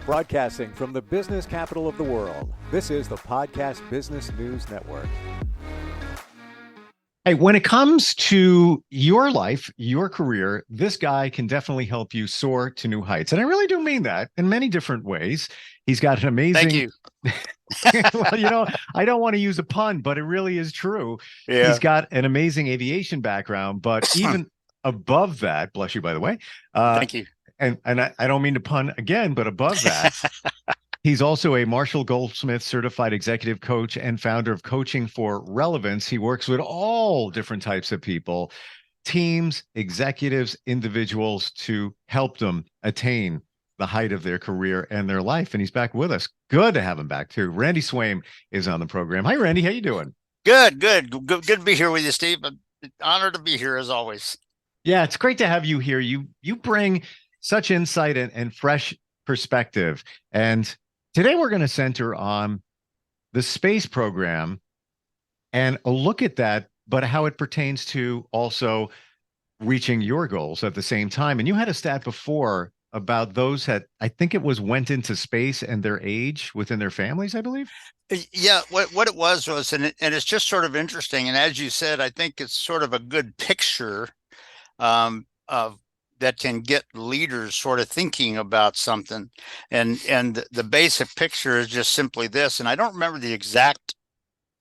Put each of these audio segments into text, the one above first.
Broadcasting from the business capital of the world, this is the Podcast Business News Network. Hey, when it comes to your life, your career, this guy can definitely help you soar to new heights. And I really do mean that in many different ways. He's got an amazing... Thank you. Well, I don't want to use a pun, but it really is true. Yeah. He's got an amazing aviation background, but even above that, bless you, by the way. Thank you. And I don't mean to pun again, but above that, he's also a Marshall Goldsmith certified executive coach and founder of Coaching for Relevance. He works with all different types of people, teams, executives, individuals, to help them attain the height of their career and their life. And he's back with us. Good to have him back too. Randy Swaim is on the program. Hi, Randy. How you doing? Good to be here with you, Steve. I'm honored to be here as always. Yeah, it's great to have you here. You bring such insight and fresh perspective. And today we're going to center on the space program and a look at that, but how it pertains to also reaching your goals at the same time. And you had a stat before about those that I think it was went into space and their age within their families, I believe. Yeah, what it was, and it's just sort of interesting. And as you said, I think it's sort of a good picture of that can get leaders sort of thinking about something. And the basic picture is just simply this. And I don't remember the exact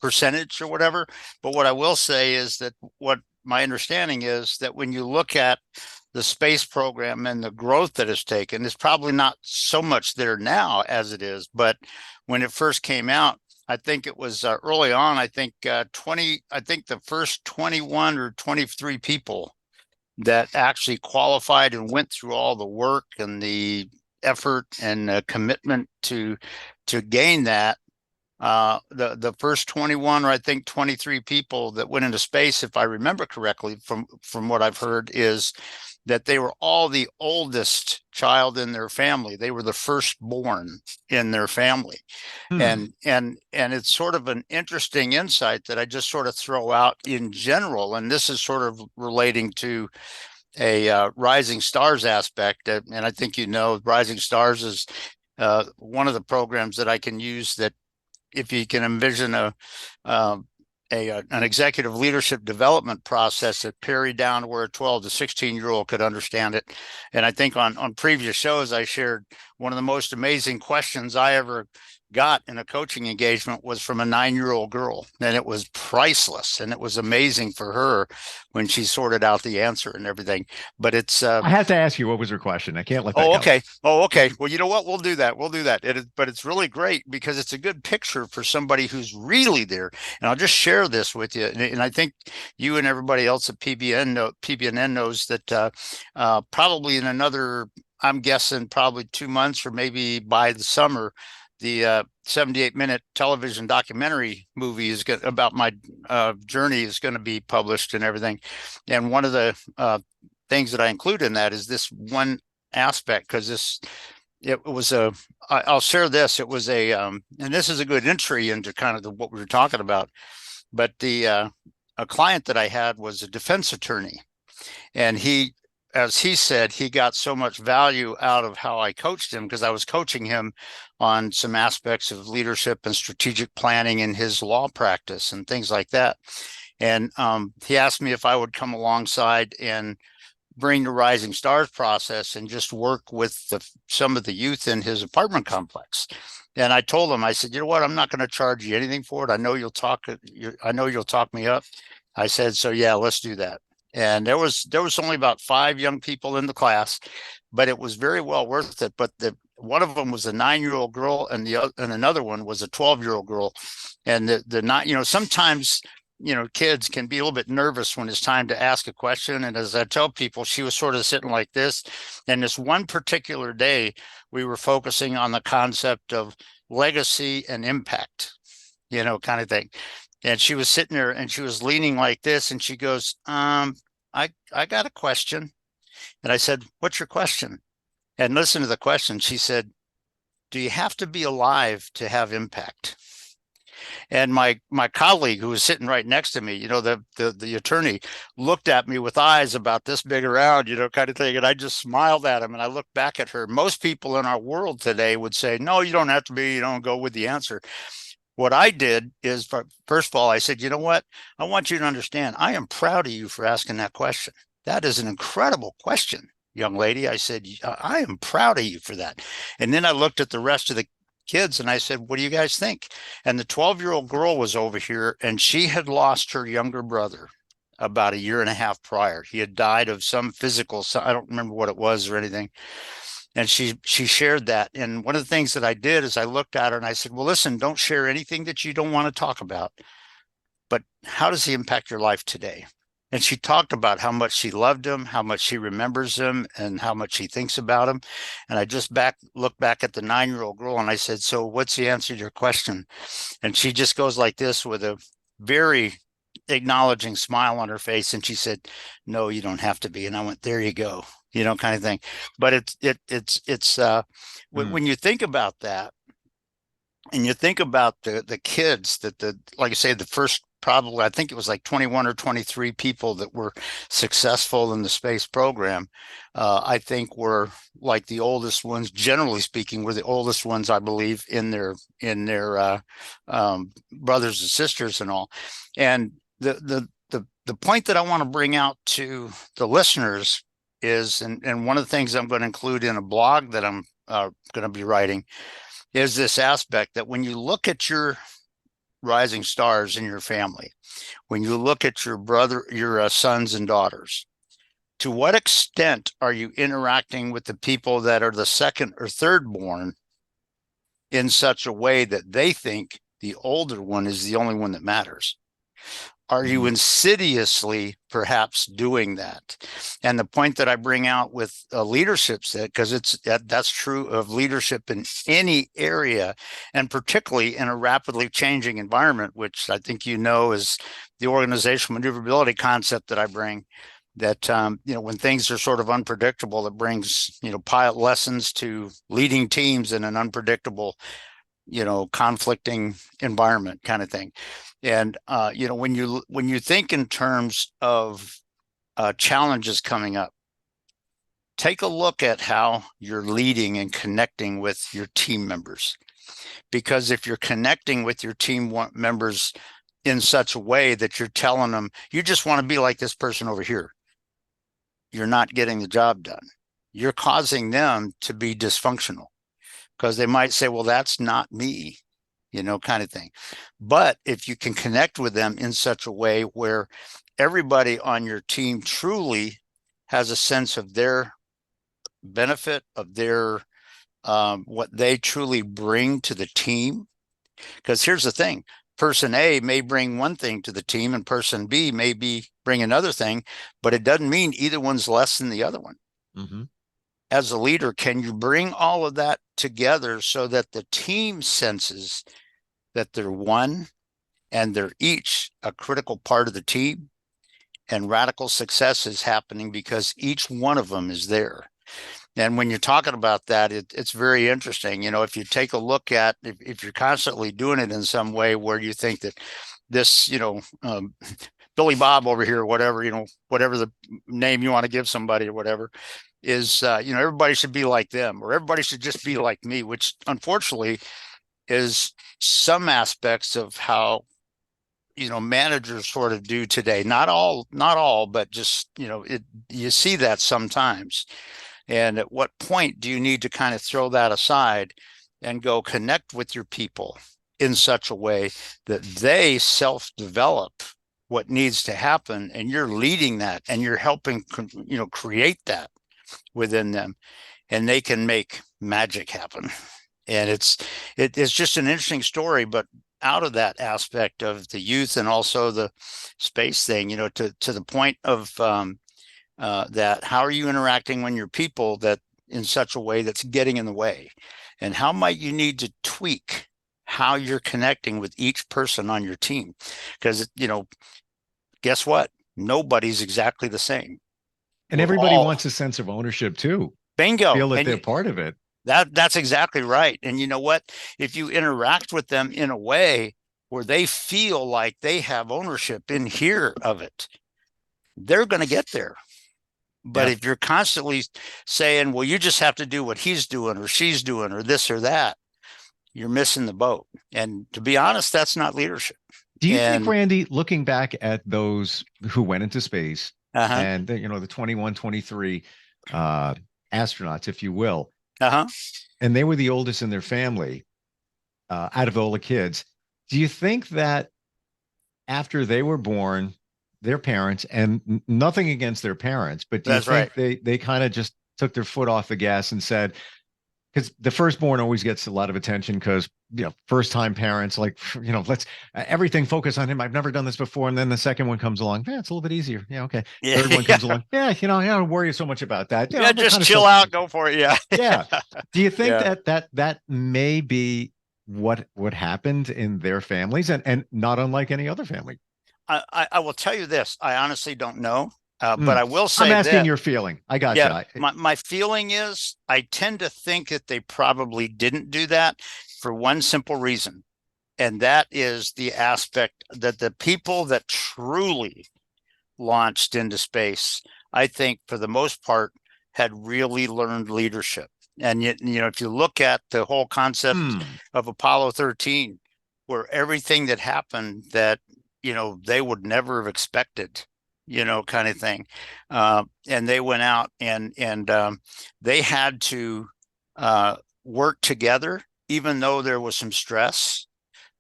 percentage or whatever, but what I will say is that what my understanding is that when you look at the space program and the growth that it's taken, it's probably not so much there now as it is. But when it first came out, I think it was early on, I think the first 21 or 23 people that actually qualified and went through all the work and the effort and commitment to gain that. The first 21 or I think 23 people that went into space, if I remember correctly from what I've heard, is that they were all the oldest child in their family. They were the firstborn in their family. And it's sort of an interesting insight that I just sort of throw out in general. And this is sort of relating to a Rising Stars aspect. And I think, Rising Stars is one of the programs that I can use that if you can envision an executive leadership development process that parried down to where a 12 to 16-year-old could understand it. And I think on previous shows, I shared one of the most amazing questions I ever got in a coaching engagement was from a 9-year-old girl, and it was priceless. And it was amazing for her when she sorted out the answer and everything. But it's I have to ask you, what was her question? I can't let that go. Okay. Well, you know what? We'll do that. But it's really great because it's a good picture for somebody who's really there. And I'll just share this with you. And I think you and everybody else at PBNN knows that probably in another, I'm guessing probably 2 months or maybe by the summer, the 78-minute television documentary movie about my journey is going to be published and everything. And one of the things that I include in that is this one aspect, because I'll share this. It was and this is a good entry into kind of what we were talking about. But a client that I had was a defense attorney, and as he said, he got so much value out of how I coached him because I was coaching him on some aspects of leadership and strategic planning in his law practice and things like that. And he asked me if I would come alongside and bring the Rising Stars process and just work with some of the youth in his apartment complex. And I told him, I said, you know what, I'm not going to charge you anything for it. I know you'll talk me up. I said, so yeah, let's do that. And there was only about 5 young people in the class, but it was very well worth it. But one of them was a 9-year-old girl, and another one was a 12-year-old girl. And sometimes kids can be a little bit nervous when it's time to ask a question. And as I tell people, she was sort of sitting like this. And this one particular day, we were focusing on the concept of legacy and impact, kind of thing. And she was sitting there and she was leaning like this, and she goes, I got a question. And I said, what's your question? And listen to the question. She said, do you have to be alive to have impact? And my colleague who was sitting right next to me, the attorney, looked at me with eyes about this big around, kind of thing. And I just smiled at him and I looked back at her. Most people in our world today would say, no, you don't have to be, go with the answer. What I did is, first of all, I said, you know what? I want you to understand, I am proud of you for asking that question. That is an incredible question, young lady. I said, I am proud of you for that. And then I looked at the rest of the kids and I said, what do you guys think? And the 12-year-old girl was over here and she had lost her younger brother about a year and a half prior. He had died of some physical, I don't remember what it was or anything. And she shared that. And one of the things that I did is I looked at her and I said, well, listen, don't share anything that you don't want to talk about, but how does he impact your life today? And she talked about how much she loved him, how much she remembers him, and how much she thinks about him. And I just looked back at the 9-year-old girl and I said, so what's the answer to your question? And she just goes like this with a very acknowledging smile on her face. And she said, no, you don't have to be. And I went, there you go, kind of thing. But when you think about that, and you think about the kids like I say, the first, probably, I think it was like 21 or 23 people that were successful in the space program. I think were like the oldest ones, generally speaking, were the oldest ones, I believe, in their brothers and sisters and all. And the point that I want to bring out to the listeners is, and one of the things I'm going to include in a blog that I'm going to be writing, is this aspect that when you look at your rising stars in your family, when you look at your sons and daughters, to what extent are you interacting with the people that are the second or third born in such a way that they think the older one is the only one that matters? Are you insidiously perhaps doing that? And the point that I bring out with leadership, because that's true of leadership in any area, and particularly in a rapidly changing environment, which I think is the organizational maneuverability concept that I bring. That when things are sort of unpredictable, it brings pilot lessons to leading teams in an unpredictable, conflicting environment kind of thing. And when you think in terms of challenges coming up, take a look at how you're leading and connecting with your team members. Because if you're connecting with your team members in such a way that you're telling them, you just want to be like this person over here, you're not getting the job done. You're causing them to be dysfunctional because they might say, well, that's not me, kind of thing. But if you can connect with them in such a way where everybody on your team truly has a sense of their benefit, of their what they truly bring to the team. Because here's the thing, person A may bring one thing to the team and person B may bring another thing, but it doesn't mean either one's less than the other one. Mm-hmm. As a leader, can you bring all of that together so that the team senses that they're one and they're each a critical part of the team, and radical success is happening because each one of them is there? And when you're talking about that, it's very interesting. If you take a look at, if you're constantly doing it in some way where you think that this, Billy Bob over here, or whatever, whatever the name you want to give somebody or whatever, is, everybody should be like them, or everybody should just be like me, which unfortunately is some aspects of how, managers sort of do today. Not all, but just, you see that sometimes. And at what point do you need to kind of throw that aside and go connect with your people in such a way that they self-develop what needs to happen, and you're leading that and you're helping, create that within them, and they can make magic happen. And it's just an interesting story, but out of that aspect of the youth and also the space thing, to the point of that, how are you interacting when your people that in such a way that's getting in the way, and how might you need to tweak how you're connecting with each person on your team? Because, guess what? Nobody's exactly the same. And everybody wants a sense of ownership too. Bingo. Feel that they're part of it. That's exactly right. And you know what? If you interact with them in a way where they feel like they have ownership in here of it, they're going to get there. But if you're constantly saying, well, you just have to do what he's doing or she's doing or this or that, you're missing the boat. And to be honest, that's not leadership. Do you think, Randy, looking back at those who went into space and the 21, 23 astronauts, if you will, and they were the oldest in their family out of all the kids, do you think that after they were born, their parents, and nothing against their parents, but do you think they kind of just took their foot off the gas and said, because the firstborn always gets a lot of attention because, first time parents, like, let's everything focus on him. I've never done this before. And then the second one comes along. Yeah, it's a little bit easier. Yeah. Okay. Third one comes along. Yeah. I don't worry so much about that. Just chill out. Go for it. Yeah. Yeah. Do you think that may be what happened in their families and not unlike any other family? I will tell you this. I honestly don't know. But I will say I'm asking your feeling. I got you. My feeling is I tend to think that they probably didn't do that for one simple reason. And that is the aspect that the people that truly launched into space, I think for the most part, had really learned leadership. And yet, if you look at the whole concept of Apollo 13, where everything that happened that, they would never have expected, kind of thing. And they went out and they had to work together, even though there was some stress.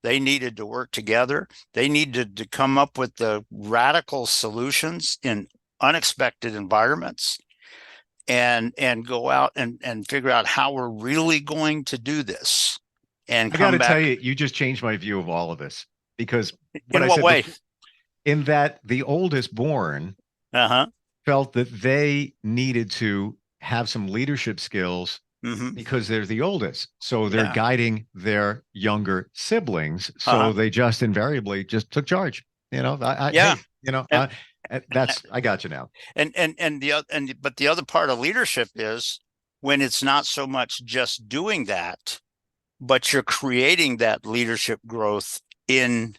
They needed to work together. They needed to come up with the radical solutions in unexpected environments and go out and figure out how we're really going to do this. And I got to tell you, you just changed my view of all of this, because in what way? In that the oldest born felt that they needed to have some leadership skills because they're the oldest. So they're guiding their younger siblings. So they just invariably just took charge. I got you now. But the other part of leadership is when it's not so much just doing that, but you're creating that leadership growth in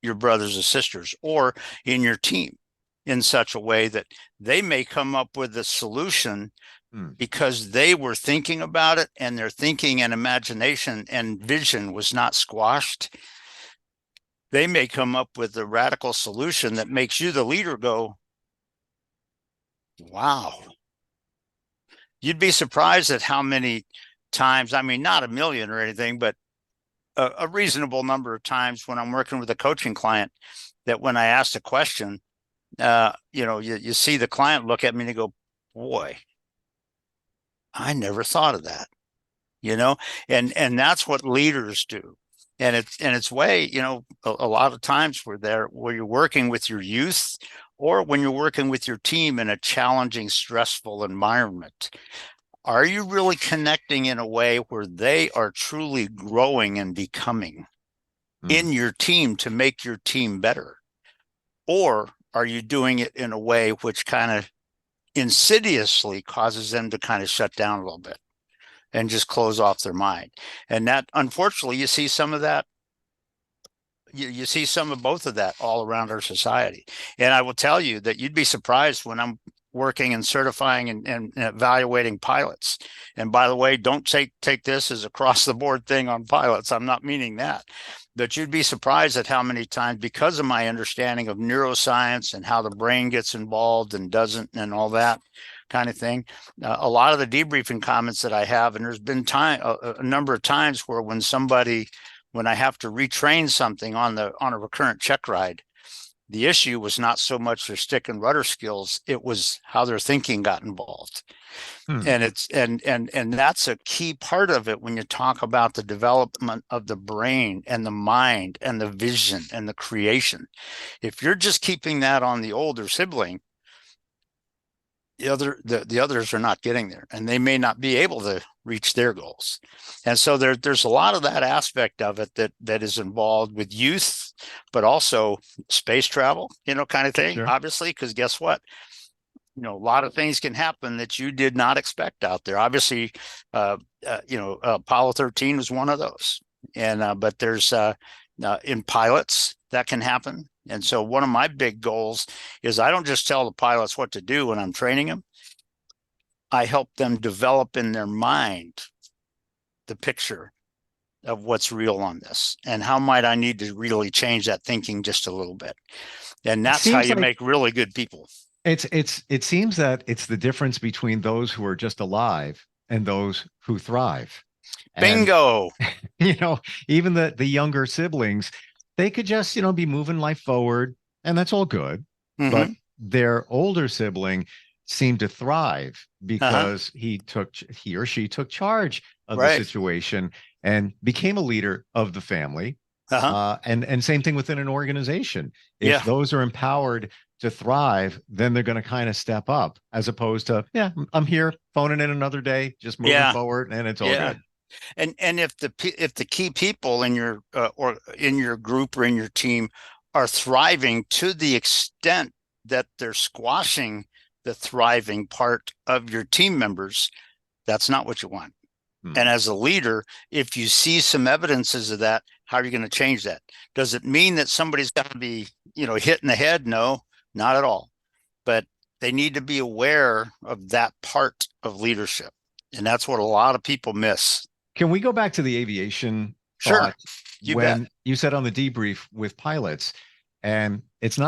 your brothers and sisters or in your team in such a way that they may come up with a solution because they were thinking about it and their thinking and imagination and vision was not squashed. They may come up with a radical solution that makes you, the leader, go, wow. You'd be surprised at how many times, I mean, not a million or anything, but a reasonable number of times when I'm working with a coaching client, that when I ask a question, you see the client look at me and they go, boy, I never thought of that, and that's what leaders do. And it's way, a lot of times where you're working with your youth or when you're working with your team in a challenging, stressful environment. Are you really connecting in a way where they are truly growing and becoming in your team to make your team better? Or are you doing it in a way which kind of insidiously causes them to kind of shut down a little bit and just close off their mind? And that, unfortunately, you see some of that. You see some of both of that all around our society. And I will tell you that you'd be surprised when I'm working and certifying and evaluating pilots. And by the way, don't take this as across the board thing on pilots. I'm not meaning that. But you'd be surprised at how many times, because of my understanding of neuroscience and how the brain gets involved and doesn't and all that kind of thing, a lot of the debriefing comments that I have, and there's been a number of times where when I have to retrain something on a recurrent check ride, the issue was not so much their stick and rudder skills, it was how their thinking got involved. And it's and that's a key part of it when you talk about the development of the brain and the mind and the vision and the creation. If you're just keeping that on the older sibling, the others are not getting there, and they may not be able to reach their goals. And so there's a lot of that aspect of it that is involved with youth, but also space travel, kind of thing. Sure. Obviously, because guess what? A lot of things can happen that you did not expect out there. Obviously, Apollo 13 was one of those. And but there's In pilots, that can happen. And so one of my big goals is I don't just tell the pilots what to do when I'm training them. I help them develop in their mind the picture of what's real on this and how might I need to really change that thinking just a little bit. And It that's how seems you like make really good people. it seems that it's the difference between those who are just alive and those who thrive. And Bingo. you know, even the younger siblings, they could just, be moving life forward, and that's all good. But Mm-hmm. their older sibling seemed to thrive Uh-huh. because he or she took charge of the Right. situation and became a leader of the family. Uh-huh. And same thing within an organization. If Yeah. those are empowered to thrive, then they're going to kind of step up, as opposed to, yeah, I'm here phoning in another day, just moving Yeah. forward, and it's all Yeah. good. And if the key people in your or in your group or in your team are thriving to the extent that they're squashing the thriving part of your team members, that's not what you want. And as a leader, if you see some evidences of that, how are you going to change that? Does it mean that somebody's got to be, hit in the head? No, not at all. But they need to be aware of that part of leadership. And that's what a lot of people miss. Can we go back to the aviation Sure, thought you bet. when you said on the debrief with pilots, and it's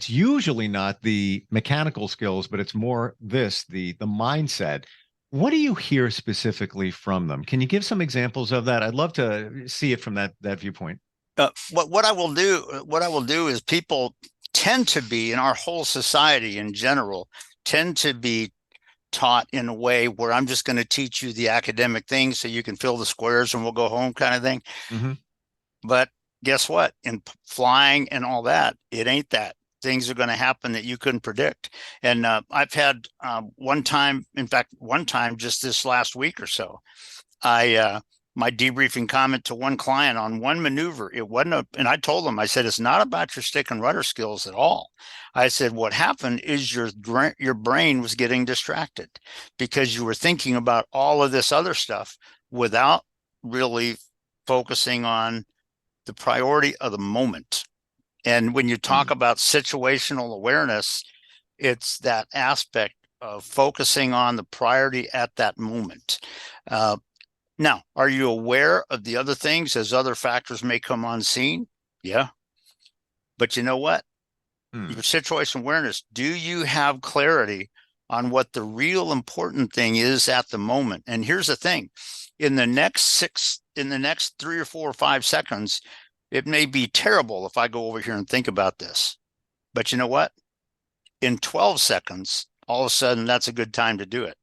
usually not the mechanical skills, but it's more the mindset. What do you hear specifically from them? Can you give some examples of that? I'd love to see it from that viewpoint. What I will do is people tend to be in our whole society in general tend to be taught in a way where I'm just going to teach you the academic things so you can fill the squares and we'll go home kind of thing. Mm-hmm. But guess what? In flying and all that, it ain't that. Things are going to happen that you couldn't predict. And I've had one time, in fact, one time just this last week or so, I my debriefing comment to one client on one maneuver. It wasn't and I told them, I said, it's not about your stick and rudder skills at all. I said, what happened is your brain was getting distracted because you were thinking about all of this other stuff without really focusing on the priority of the moment. And when you talk about situational awareness, it's that aspect of focusing on the priority at that moment. Now, are you aware of the other things as other factors may come on scene? Yeah. But you know what? Your situation awareness, do you have clarity on what the real important thing is at the moment? And here's the thing, in the next 3 or 4 or 5 seconds, it may be terrible if I go over here and think about this. But you know what? In 12 seconds, all of a sudden, that's a good time to do it.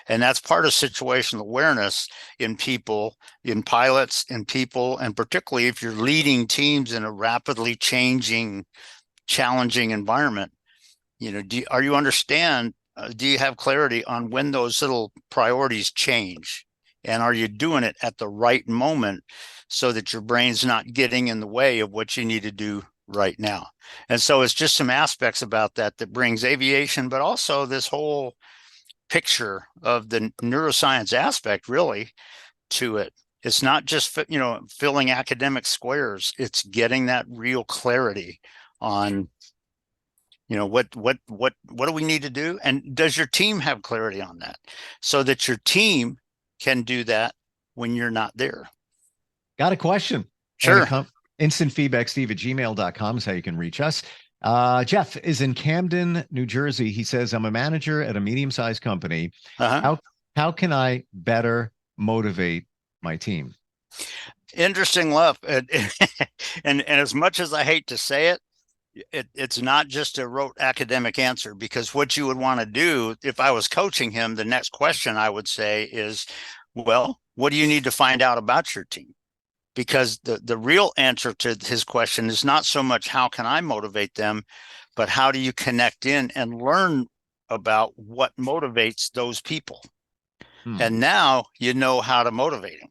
And that's part of situational awareness in people, in pilots, in people, and particularly if you're leading teams in a rapidly changing, challenging environment. Do you have clarity on when those little priorities change? And are you doing it at the right moment so that your brain's not getting in the way of what you need to do right now? And so it's just some aspects about that brings aviation, but also this whole picture of the neuroscience aspect really to it. It's not just filling academic squares. It's getting that real clarity on what do we need to do, and does your team have clarity on that so that your team can do that when you're not there. Got a question. Sure. Instant feedback, steve@gmail.com is how you can reach us. Jeff is in Camden, New Jersey. He says, I'm a manager at a medium-sized company. Uh-huh. How can I better motivate my team? Interesting love. And as much as I hate to say it, it's not just a rote academic answer, because what you would want to do if I was coaching him, the next question I would say is, well, what do you need to find out about your team? Because the real answer to his question is not so much how can I motivate them, but how do you connect in and learn about what motivates those people? And now you know how to motivate them.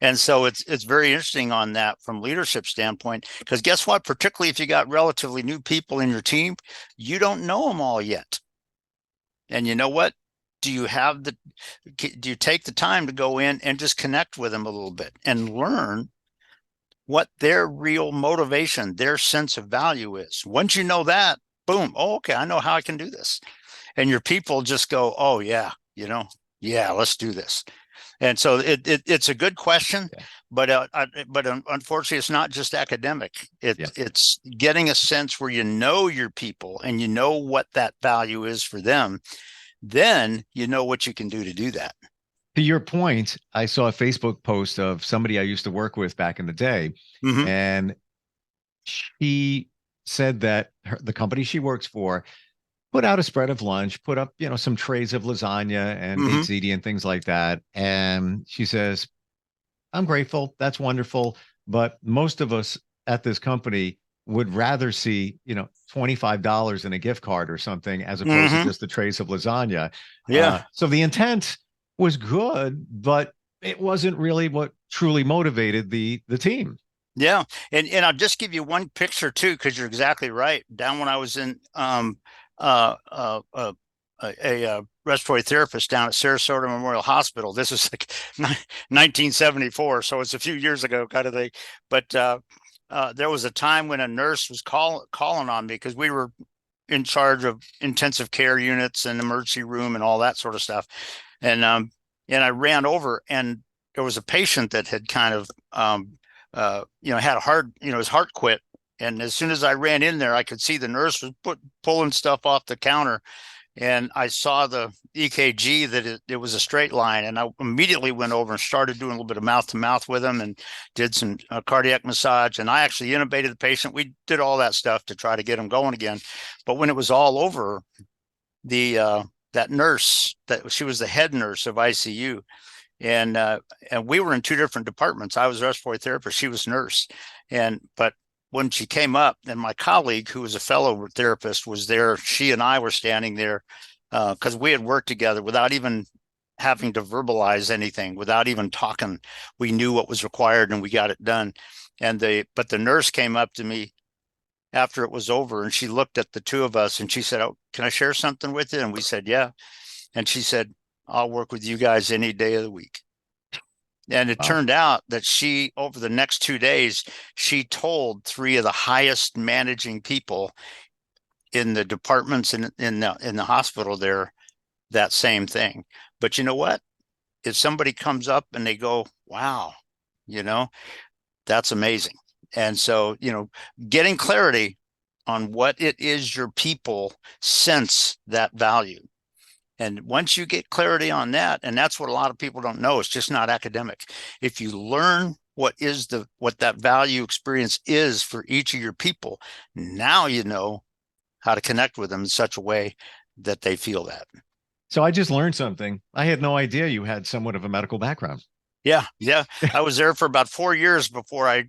And so it's very interesting on that from leadership standpoint, because guess what? Particularly if you got relatively new people in your team, you don't know them all yet. And you know what? Do you take the time to go in and just connect with them a little bit and learn what their real motivation, their sense of value is. Once you know that, boom, oh, okay, I know how I can do this. And your people just go, oh yeah, yeah, let's do this. And so it's a good question, Yeah. but unfortunately, it's not just academic. It's getting a sense where you know your people and you know what that value is for them. Then you know what you can do to do that. To your point, I saw a Facebook post of somebody I used to work with back in the day, Mm-hmm. and she said that the company she works for put out a spread of lunch, put up, some trays of lasagna and Mm-hmm. baked ziti and things like that. And she says, I'm grateful. That's wonderful. But most of us at this company would rather see, $25 in a gift card or something as opposed to Mm-hmm. just the trays of lasagna. Yeah. So the intent was good, but it wasn't really what truly motivated the team. Yeah. And I'll just give you one picture too, because you're exactly right. Down when I was in uh, uh, uh, a respiratory therapist down at Sarasota Memorial Hospital. This is like 1974, so it's a few years ago, kind of thing. But there was a time when a nurse was calling on me because we were in charge of intensive care units and emergency room and all that sort of stuff. And I ran over, and there was a patient that had kind of had a heart, his heart quit. And as soon as I ran in there, I could see the nurse was pulling stuff off the counter, and I saw the EKG that it was a straight line, and I immediately went over and started doing a little bit of mouth to mouth with him and did some cardiac massage. And I actually intubated the patient. We did all that stuff to try to get him going again. But when it was all over, that nurse, that she was the head nurse of ICU, and we were in two different departments. I was a respiratory therapist, she was nurse, but when she came up, and my colleague, who was a fellow therapist, was there, she and I were standing there because we had worked together without even having to verbalize anything, without even talking. We knew what was required and we got it done. But the nurse came up to me after it was over, and she looked at the two of us and she said, "Oh, can I share something with you?" And we said, "Yeah." And she said, "I'll work with you guys any day of the week." And it turned out that she, over the next 2 days, she told three of the highest managing people in the departments in the hospital there that same thing. But you know what? If somebody comes up and they go, "Wow, that's amazing." And so, getting clarity on what it is your people sense that value. And once you get clarity on that, and that's what a lot of people don't know, it's just not academic. If you learn what that value experience is for each of your people, now you know how to connect with them in such a way that they feel that. So I just learned something. I had no idea you had somewhat of a medical background. Yeah. I was there for about 4 years before I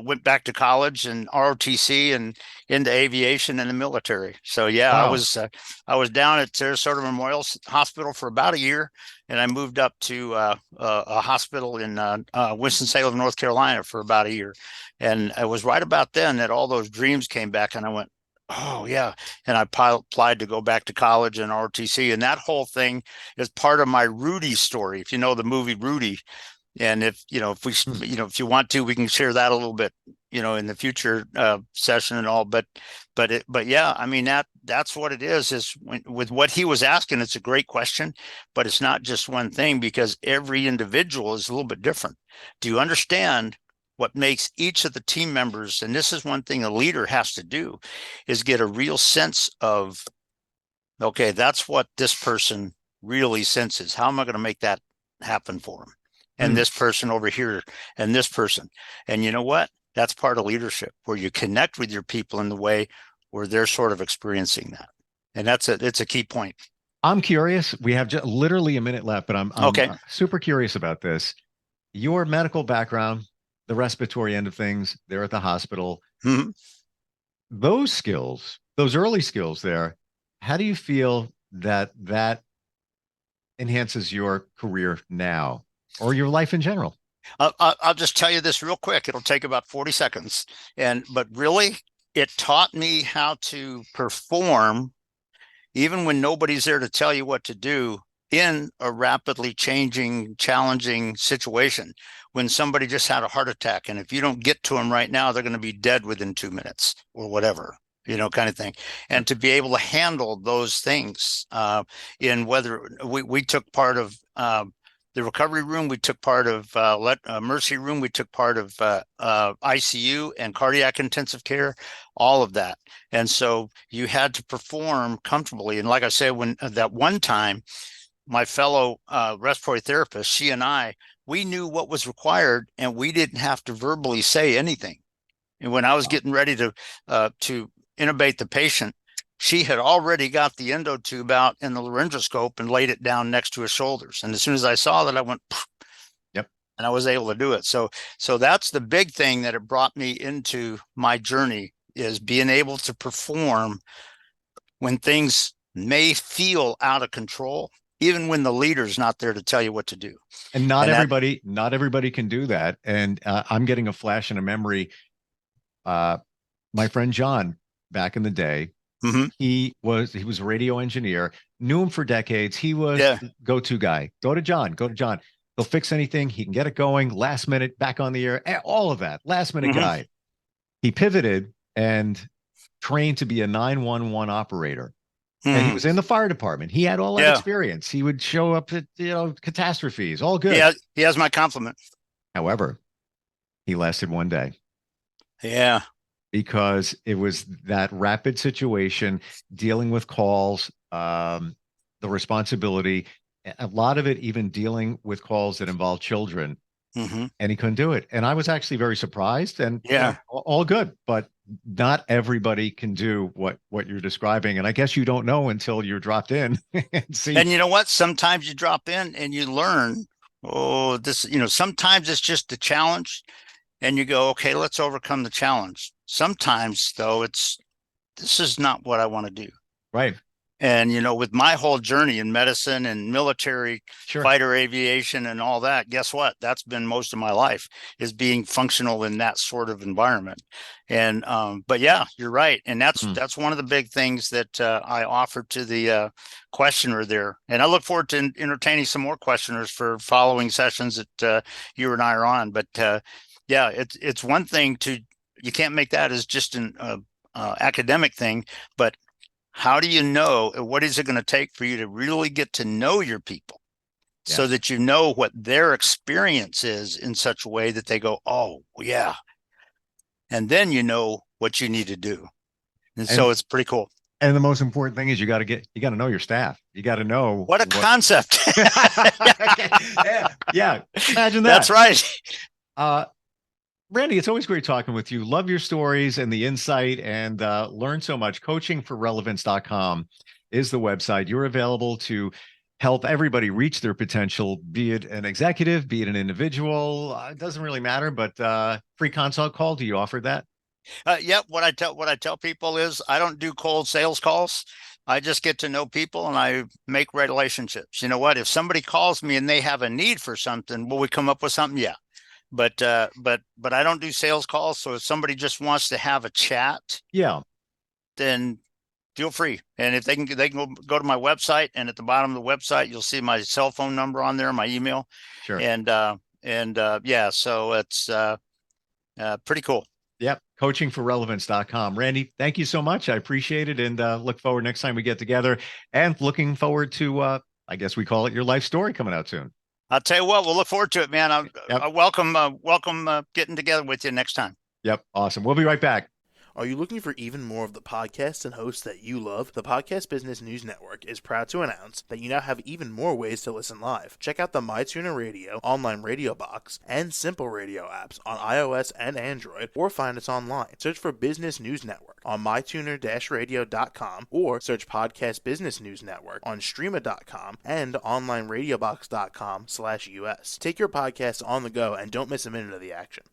went back to college and ROTC and into aviation and the military. So yeah, Wow. I was down at Sarasota Memorial Hospital for about a year, and I moved up to a hospital in Winston-Salem, North Carolina for about a year. And it was right about then that all those dreams came back, and I went, "Oh yeah." And I applied to go back to college and ROTC, and that whole thing is part of my Rudy story. If you know the movie Rudy, and if you want to, we can share that a little bit, in the future session and all. But yeah, I mean, that's what it is with what he was asking. It's a great question, but it's not just one thing, because every individual is a little bit different. Do you understand what makes each of the team members? And this is one thing a leader has to do, is get a real sense of, okay, that's what this person really senses. How am I going to make that happen for them? And this person over here, and this person. And you know what? That's part of leadership, where you connect with your people in the way where they're sort of experiencing that. And it's a key point. I'm curious. We have just literally a minute left, but I'm okay. Super curious about this. Your medical background, the respiratory end of things, there at the hospital, those skills, those early skills there, how do you feel that enhances your career now, or your life in general? I'll just tell you this real quick. It'll take about 40 seconds. But really, it taught me how to perform even when nobody's there to tell you what to do, in a rapidly changing, challenging situation. When somebody just had a heart attack, and if you don't get to them right now, they're going to be dead within 2 minutes or whatever, kind of thing. And to be able to handle those things in whether we took part of the recovery room, we took part of emergency room, we took part of ICU and cardiac intensive care, all of that. And so you had to perform comfortably. And like I said, when that one time, my fellow respiratory therapist, she and we knew what was required, and we didn't have to verbally say anything. And when I was getting ready to intubate the patient, she had already got the endo tube out in the laryngoscope and laid it down next to his shoulders. And as soon as I saw that, I went, yep, and I was able to do it. So that's the big thing that it brought me into my journey, is being able to perform when things may feel out of control, even when the leader's not there to tell you what to do. And not everybody can do that. And I'm getting a flash in a memory. My friend John, back in the day, mm-hmm. he was a radio engineer, knew him for decades. He was the go-to guy. Go to John. He'll fix anything. He can get it going. Last minute, back on the air, all of that. Last minute mm-hmm. guy. He pivoted and trained to be a 911 operator. And he was in the fire department. He had all that experience. He would show up at, catastrophes, all good. Yeah, he has my compliment. However, he lasted 1 day. Yeah. Because it was that rapid situation, dealing with calls, the responsibility, a lot of it even dealing with calls that involve children. Mm-hmm. And he couldn't do it. And I was actually very surprised, and all good, but not everybody can do what you're describing. And I guess you don't know until you're dropped in and see. And you know what? Sometimes you drop in and you learn, sometimes it's just a challenge and you go, okay, let's overcome the challenge. Sometimes though, this is not what I want to do. Right. And, with my whole journey in medicine and military, fighter aviation and all that, guess what? That's been most of my life, is being functional in that sort of environment. And, but yeah, you're right. And that's one of the big things that I offered to the questioner there. And I look forward to entertaining some more questioners for following sessions that you and I are on. But it's one thing you can't make that as just an academic thing, but how do you know, what is it going to take for you to really get to know your people so that you know what their experience is in such a way that they go, oh, yeah. And then you know what you need to do. And so it's pretty cool. And the most important thing is you got to know your staff. You got to know what a concept. Yeah. Imagine that. That's right. Randy, it's always great talking with you. Love your stories and the insight, and learn so much. Coachingforrelevance.com is the website. You're available to help everybody reach their potential, be it an executive, be it an individual. It doesn't really matter, but free consult call. Do you offer that? What I tell people is I don't do cold sales calls. I just get to know people and I make relationships. You know what? If somebody calls me and they have a need for something, will we come up with something? Yeah. But I don't do sales calls. So if somebody just wants to have a chat, then feel free. And if they can go to my website, and at the bottom of the website, you'll see my cell phone number on there, my email. Sure. So it's pretty cool. Yep. Coachingforrelevance.com. Randy, thank you so much. I appreciate it. And look forward next time we get together, and looking forward to, I guess we call it your life story coming out soon. I'll tell you what, we'll look forward to it, man. I welcome getting together with you next time. Yep. Awesome. We'll be right back. Are you looking for even more of the podcasts and hosts that you love? The Podcast Business News Network is proud to announce that you now have even more ways to listen live. Check out the MyTuner Radio, online radio box, and Simple Radio apps on iOS and Android, or find us online. Search for Business News Network on mytuner-radio.com, or search Podcast Business News Network on streama.com and onlineradiobox.com/US. Take your podcast on the go and don't miss a minute of the action.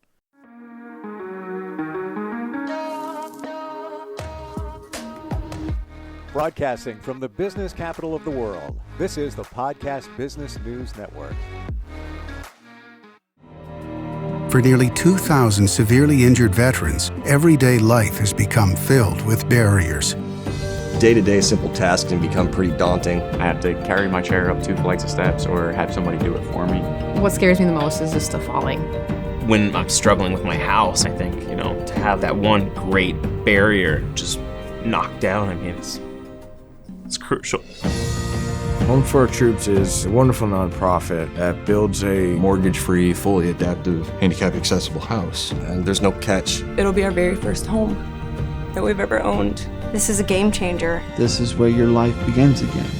Broadcasting from the business capital of the world, this is the Podcast Business News Network. For nearly 2,000 severely injured veterans, everyday life has become filled with barriers. day-to-day simple tasks can become pretty daunting. I have to carry my chair up 2 flights of steps or have somebody do it for me. What scares me the most is just the falling. When I'm struggling with my house, I think, to have that one great barrier just knocked down, I mean, it's crucial. Home for Our Troops is a wonderful nonprofit that builds a Mortgage-free, fully adaptive, handicap-accessible house. And there's no catch. It'll be our very first home that we've ever owned. This is a game changer. This is where your life begins again.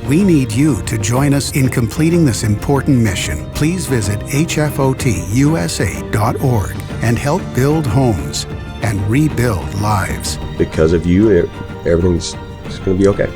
We need you to join us in completing this important mission. Please visit hfotusa.org and help build homes and rebuild lives. Because of you, everything's going to be okay.